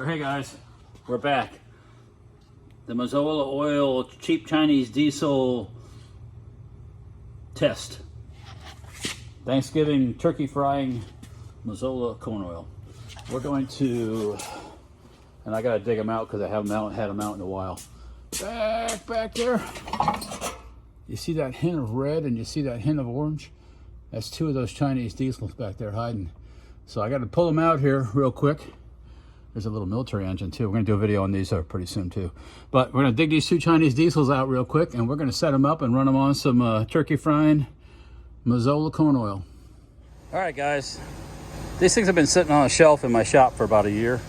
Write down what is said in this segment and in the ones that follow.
Hey guys, we're back. The Mazola Oil cheap Chinese diesel test. Thanksgiving turkey frying Mazola corn oil. We're going to, and I gotta dig them out because I haven't had them out in a while. Back there. You see that hint of red and you see that hint of orange? That's two of those Chinese diesels back there hiding. So I gotta pull them out here real quick. There's a little military engine too. We're gonna do a video on these pretty soon too. But we're gonna dig these two Chinese diesels out real quick and we're gonna set them up and run them on some turkey frying Mazola corn oil. All right guys, these things have been sitting on a shelf in my shop for about a year.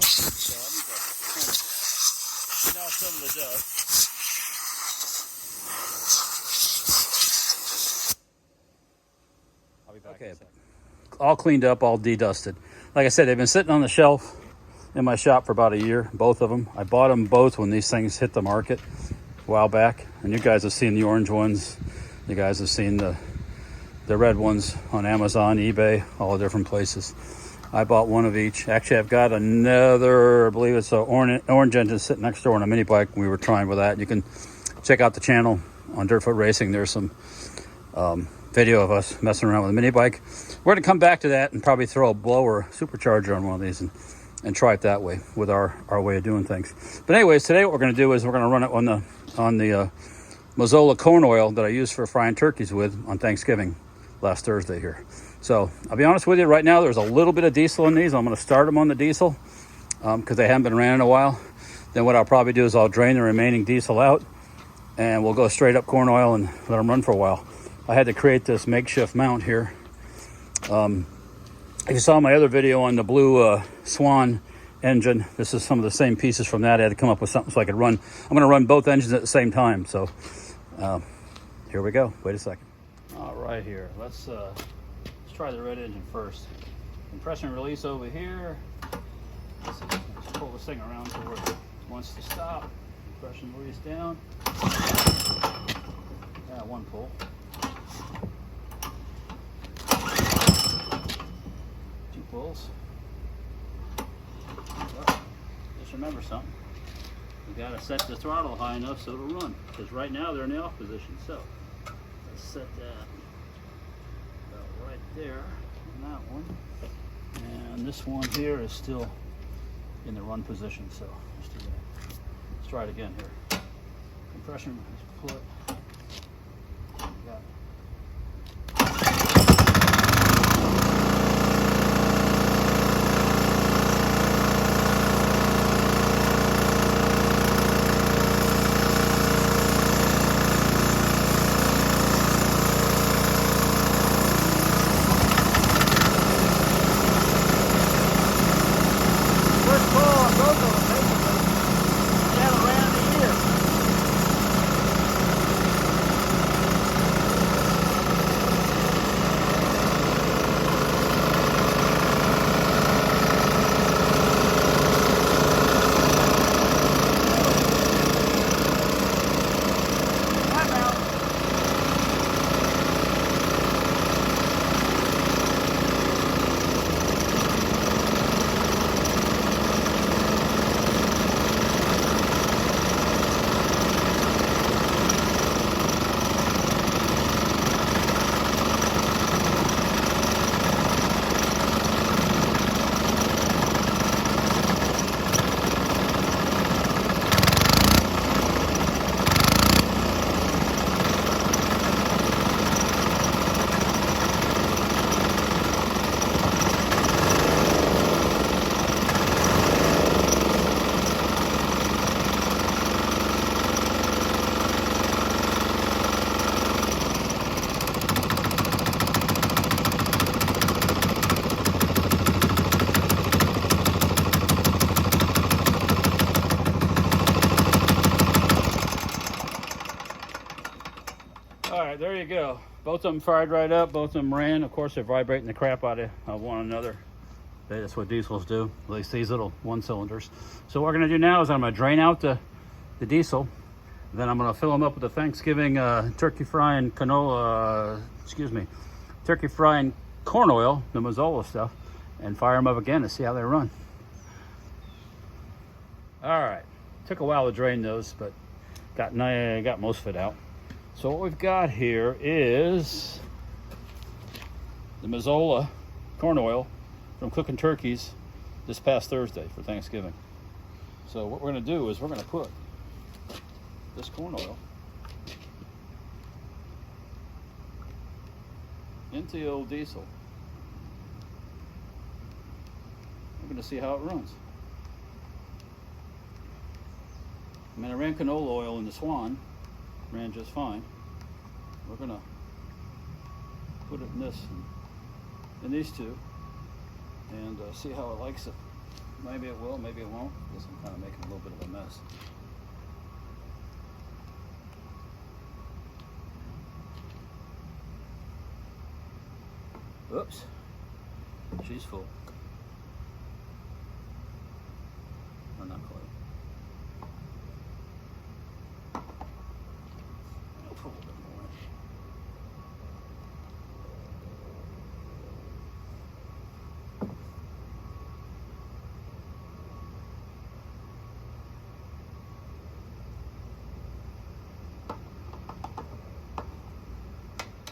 So I need to get out some of the dust. I'll be back. Okay, all cleaned up, all dedusted. Like I said, they've been sitting on the shelf in my shop for about a year, both of them. I bought them both when these things hit the market a while back. And you guys have seen the orange ones. You guys have seen the red ones on Amazon, eBay, all different places. I bought one of each. Actually, I've got another, I believe it's an orange engine sitting next door on a mini bike. We were trying with that. You can check out the channel on Dirtfoot Racing. There's some video of us messing around with a mini bike. We're gonna come back to that and probably throw a blower supercharger on one of these and try it that way with our way of doing things. But anyways, today what we're gonna do is we're gonna run it on the Mazola corn oil that I used for frying turkeys with on Thanksgiving last Thursday here. So I'll be honest with you, right now there's a little bit of diesel in these. I'm gonna start them on the diesel because they haven't been ran in a while. Then what I'll probably do is I'll drain the remaining diesel out and we'll go straight up corn oil and let them run for a while. I had to create this makeshift mount here. If you saw my other video on the blue Swan engine, this is some of the same pieces from that. I had to come up with something so I could run. I'm going to run both engines at the same time. So here we go. Wait a second. All right, here. Let's try the red engine first. Compression release over here. Let's pull this thing around to where it wants to stop. Compression release down. Yeah, one pull. Pulls. Well, just remember something. You gotta set the throttle high enough so it'll run. Because right now they're in the off position. So let's set that about right there on that one. And this one here is still in the run position. So let's do that. Let's try it again here. Compression, let's pull it. Got it. There you go. Both of them fired right up. Both of them ran. Of course, they're vibrating the crap out of one another. That's what diesels do, at least these little one cylinders. So what we're going to do now is I'm going to drain out the diesel. Then I'm going to fill them up with the Thanksgiving turkey frying turkey frying corn oil, the Mazola stuff, and fire them up again to see how they run. All right, took a while to drain those, but got most of it out. So what we've got here is the Mazola corn oil from cooking turkeys this past Thursday for Thanksgiving. So what we're going to do is we're going to put this corn oil into the old diesel. We're going to see how it runs. I mean, I ran canola oil in the Swan, ran just fine. We're going to put it in this, in these two, and see how it likes it. Maybe it will, maybe it won't, because I'm kind of making a little bit of a mess. Oops, she's full. Or not quite. I'll put a little bit more.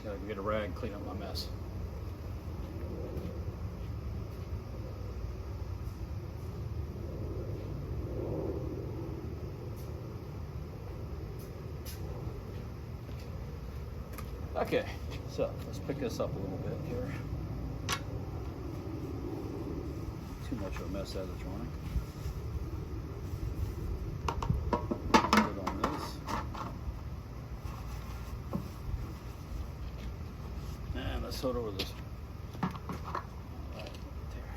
Gotta get a rag, clean up my mess. Okay, so let's pick this up a little bit here. Too much of a mess as it's running. Put it on this. And let's sort over this. All right, there.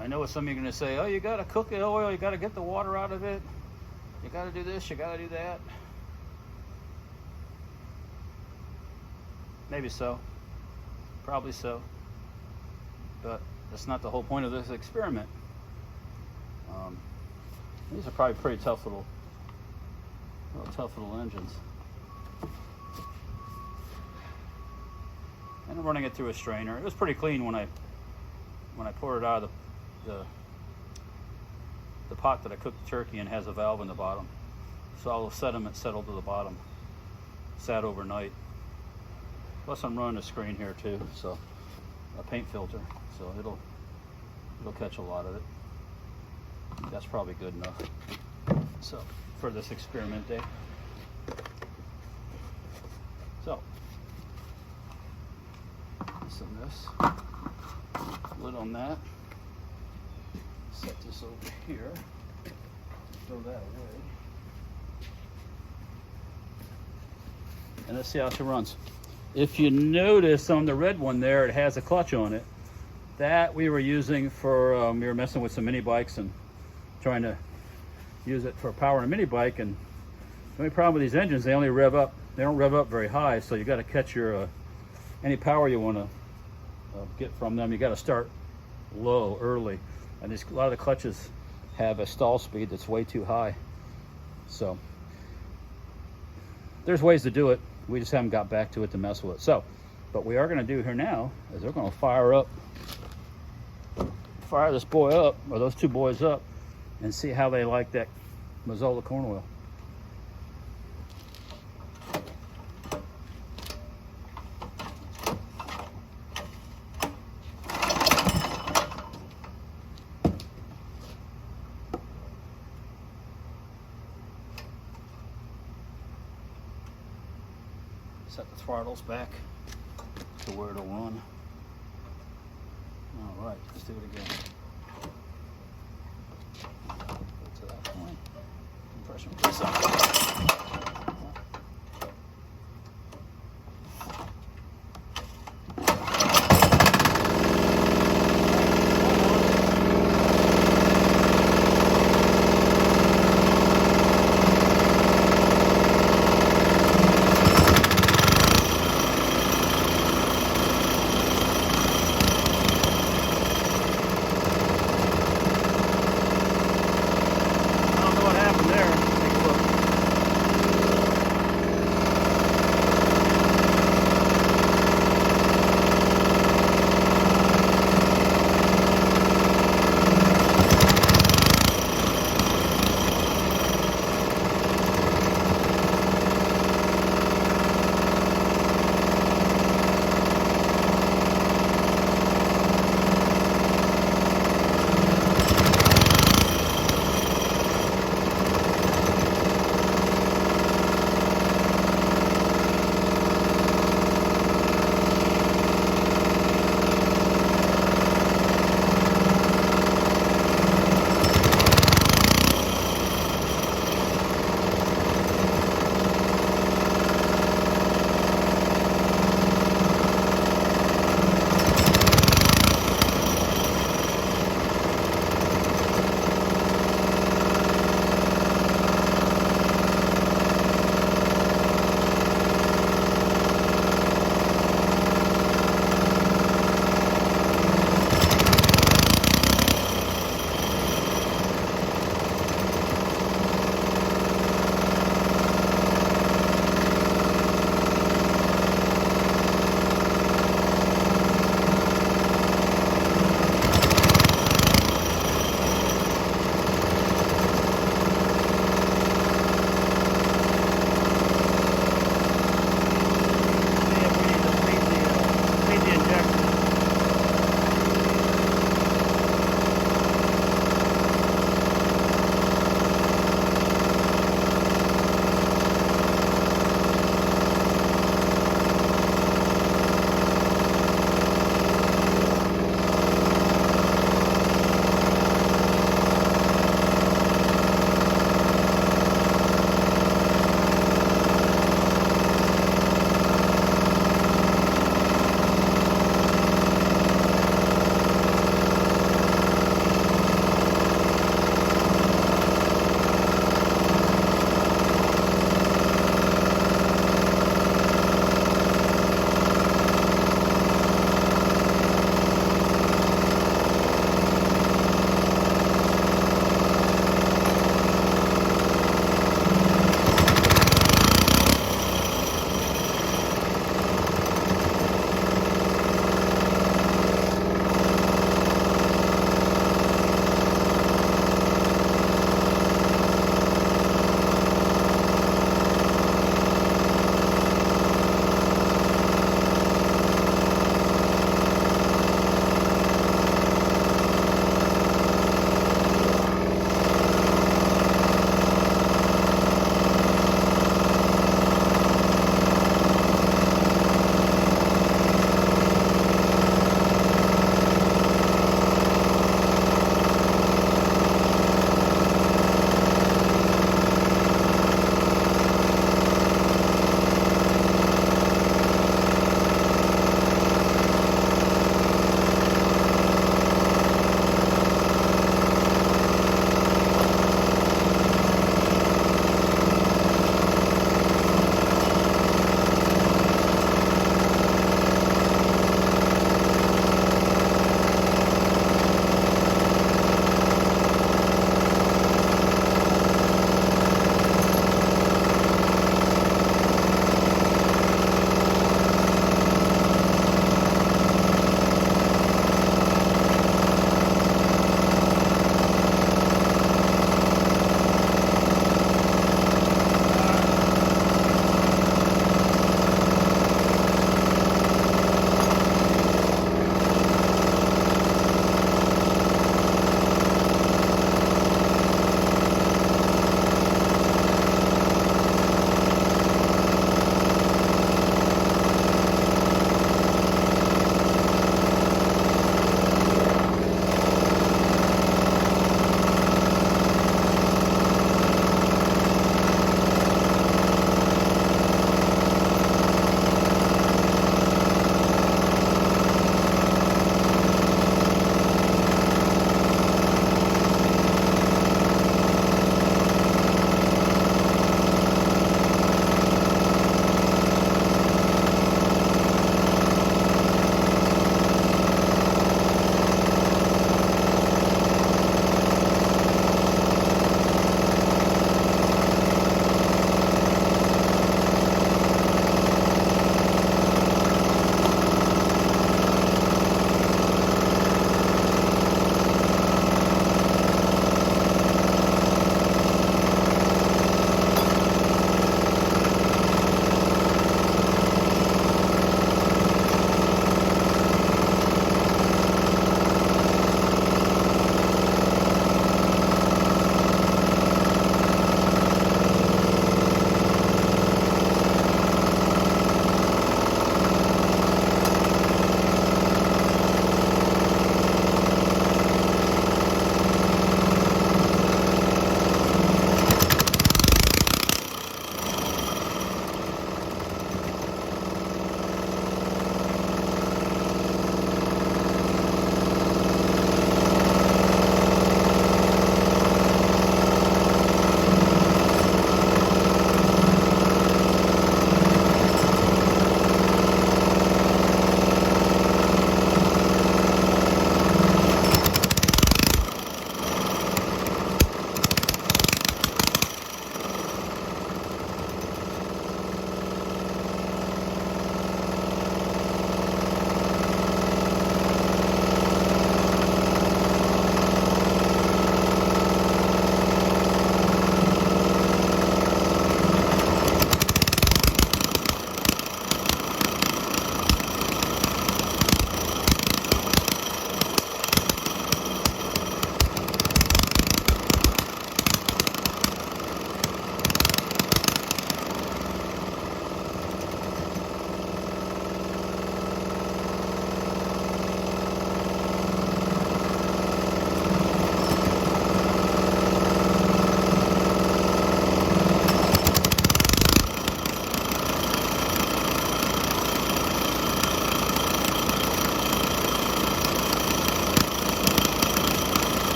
I know what some of you are going to say, oh, you got to cook the oil, you got to get the water out of it, you got to do this, you got to do that. Maybe so, probably so, but that's not the whole point of this experiment. These are probably pretty tough little engines. And I'm running it through a strainer. It was pretty clean when I poured it out of the pot that I cooked the turkey in. Has a valve in the bottom, so all the sediment settled to the bottom, sat overnight. Plus I'm running a screen here too, so a paint filter, so it'll catch a lot of it. That's probably good enough. So for this experiment day. So this lid on that. Set this over here. Throw that away. And let's see how she runs. If you notice on the red one there, it has a clutch on it. That we were using for, we were messing with some mini bikes and trying to use it for powering a mini bike. And the only problem with these engines, they only rev up. They don't rev up very high, so you got to catch your any power you want to get from them. You got to start low early. And a lot of the clutches have a stall speed that's way too high. So there's ways to do it. We just haven't got back to it to mess with it. So, what we are going to do here now is we're going to fire this boy up, or those two boys up, and see how they like that Mazola corn oil. Set the throttles back to where it'll run. All right, let's do it again. Get to that point. Pressure this up. What happened there? Take a look.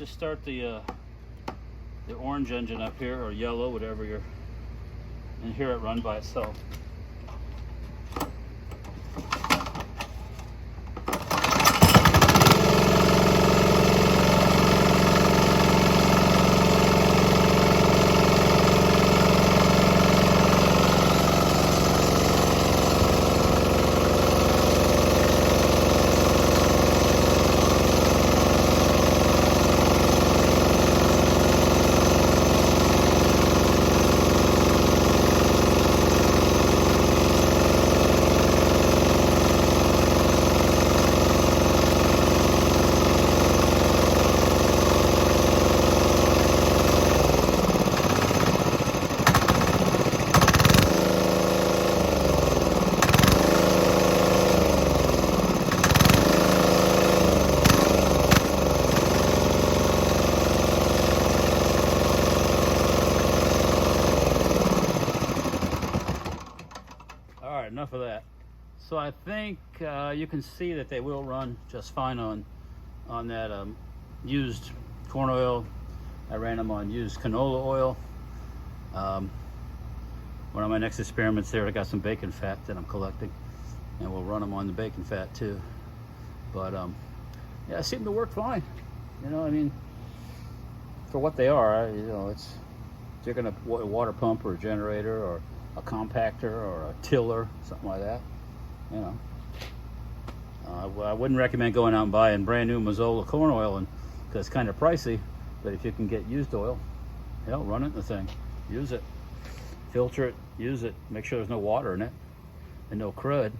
just start the orange engine up here, or yellow, whatever you're, and hear it run by itself. Enough of that. So I think you can see that they will run just fine on that used corn oil. I ran them on used canola oil. One of my next experiments there, I got some bacon fat that I'm collecting, and we'll run them on the bacon fat too. But yeah, it seemed to work fine. You know, I mean, for what they are, you know, it's you're gonna water pump or a generator or a compactor or a tiller, something like that. You know, I wouldn't recommend going out and buying brand new Mazola corn oil, and because it's kind of pricey. But if you can get used oil, you know, run it in the thing, use it, filter it, use it, make sure there's no water in it and no crud.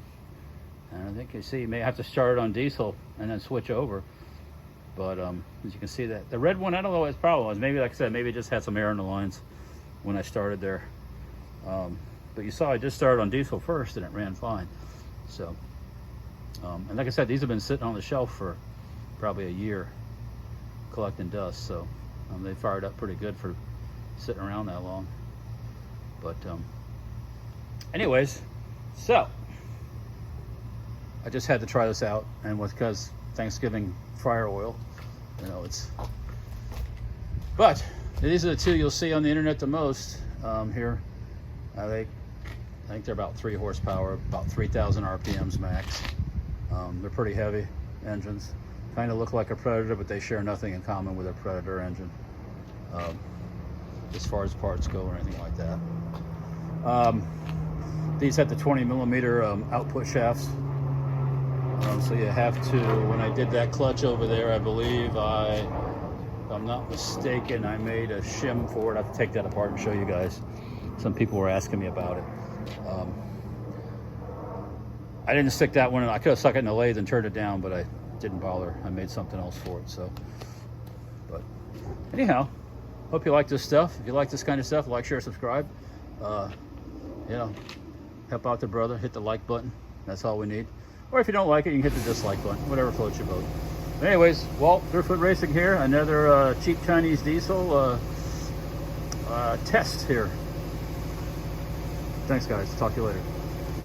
And I think you see, you may have to start it on diesel and then switch over. But as you can see, that the red one, I don't know what its problem was. Maybe, like I said, maybe it just had some air in the lines when I started there. But you saw I just started on diesel first and it ran fine. So, and like I said, these have been sitting on the shelf for probably a year collecting dust. So they fired up pretty good for sitting around that long. But anyways, so I just had to try this out, and because Thanksgiving fryer oil, you know, but these are the two you'll see on the internet the most here. I think they're about 3 horsepower, about 3,000 RPMs max. They're pretty heavy engines. Kind of look like a Predator, but they share nothing in common with a Predator engine as far as parts go or anything like that. These had the 20 millimeter output shafts. So you have to, when I did that clutch over there, I believe if I'm not mistaken, I made a shim for it. I have to take that apart and show you guys. Some people were asking me about it. I didn't stick that one in. I could have stuck it in the lathe and turned it down, but I didn't bother. I made something else for it. So, but anyhow, hope you like this stuff. If you like this kind of stuff, like, share, subscribe. You know, help out the brother. Hit the like button. That's all we need. Or if you don't like it, you can hit the dislike button. Whatever floats your boat. But anyways, Walt, Driftwood Racing here. Another cheap Chinese diesel test here. Thanks, guys. Talk to you later.